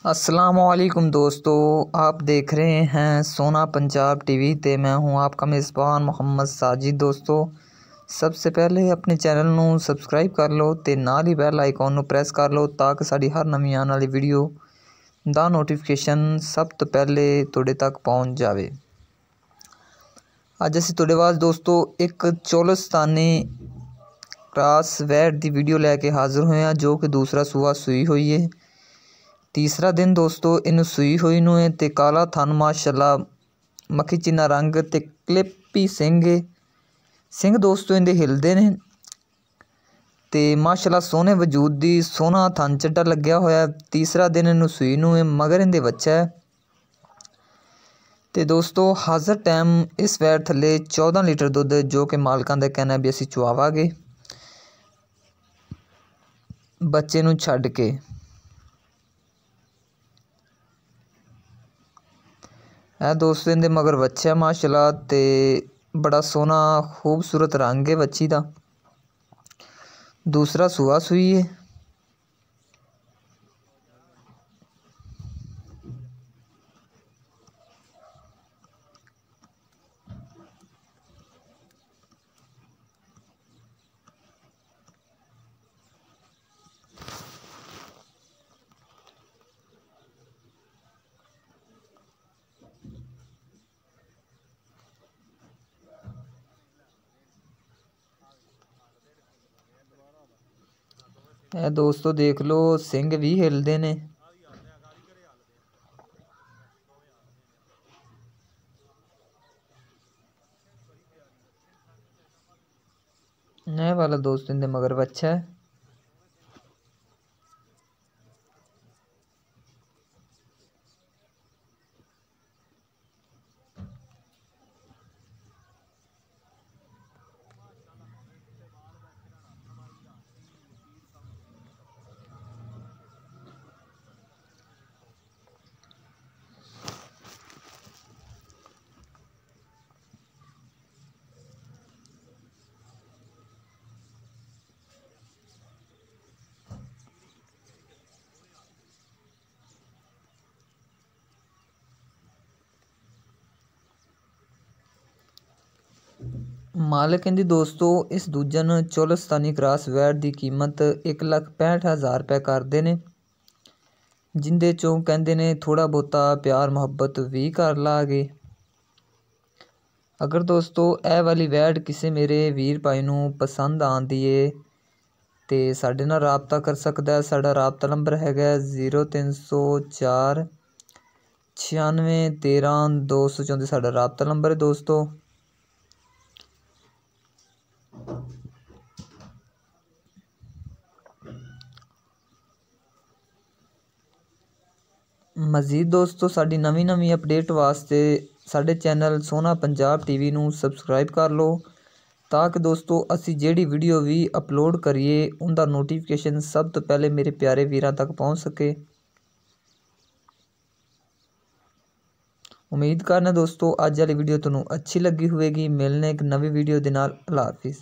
अस्सलामुअलैकुम दोस्तों, आप देख रहे हैं सोना पंजाब टीवी ते मैं हूं आपका मेज़बान मोहम्मद साजिद। दोस्तों, सबसे पहले अपने चैनल ਨੂੰ ਸਬਸਕ੍ਰਾਈਬ ਕਰ ਲਓ ਤੇ ਨਾਲ ਹੀ ਬੈਲ ਆਈਕਨ ਨੂੰ ਪ੍ਰੈਸ ਕਰ ਲਓ ਤਾਂ ਕਿ ਸਾਡੀ ਹਰ ਨਵੀਂ ਆਉਣ ਵਾਲੀ ਵੀਡੀਓ ਦਾ ਨੋਟੀਫਿਕੇਸ਼ਨ ਸਭ ਤੋਂ ਪਹਿਲੇ ਤੁਹਾਡੇ ਤੱਕ ਪਹੁੰਚ ਜਾਵੇ। ਅੱਜ ਅਸੀਂ ਤੁਹਾਡੇ ਵਾਸਤੇ ਦੋਸਤੋ ਇੱਕ ਚੋਲਿਸਤਾਨੀ ਕ੍ਰਾਸ ਵੈਟ ਦੀ ਵੀਡੀਓ ਲੈ ਕੇ ਹਾਜ਼ਰ ਹੋਏ ਹਾਂ ਜੋ ਕਿ ਦੂਸਰਾ ਸੂਆ ਸੂਈ ਹੋਈ ਹੈ। तीसरा दिन दोस्तों इन सूई हुई नूं है ते काला थन माशाल्लाह मक्खी चिन्ना रंग ते क्लिपी सिंह दोस्तों इहदे हिलदे ने ते माशाल्लाह सोहने वजूद दी सोहना थन चड्डा लग्या होया। तीसरा दिन इनू सूई नूं है मगर इहदे बच्चा है ते दोस्तों हाज़र टाइम इस वैट थल्ले 14 लीटर दुध जो कि मालकां दा कहना भी असीं चुआवांगे बच्चे नूं छड्ड के। है दोस्तों इहदे मगर बच्चा माशाल्लाह ते बड़ा सोहना खूबसूरत रंग है बच्ची दा। दूसरा सूआ सूई है। है दोस्तों देख लो सिंह भी हिलदे ने। वाला दोस्तों इनके मगर बच्चा है। मालिक इहदी दोस्तों इस दूजन चोलिस्तानी क्रास वैट की कीमत 1,65,000 रुपये करते हैं जिंदे चों कहते ने थोड़ा बहुता प्यार मुहब्बत भी कर लागे। अगर दोस्तों यह वाली वैट किसी मेरे वीर भाई नूं पसंद आती है तो साडे नाल राबता कर सकता है। साडा राबता नंबर हैगा 0304 96 13 234 साडा राबता नंबर है दोस्तों। मज़ीद दोस्तों साडी नवीं अपडेट वास्ते साडे चैनल सोना पंजाब टीवी नूं सबसक्राइब कर लो ताकि दोस्तों असी जिहड़ी वीडियो भी अपलोड करिए उनका नोटिफिकेशन सब तो पहले मेरे प्यारे वीरां तक पहुँच सके। उम्मीद करना दोस्तों अज वाली वीडियो तुहानूं अच्छी लगी होवेगी। मिलने एक नवी वीडियो दे नाल। अल्लाह हाफिज़।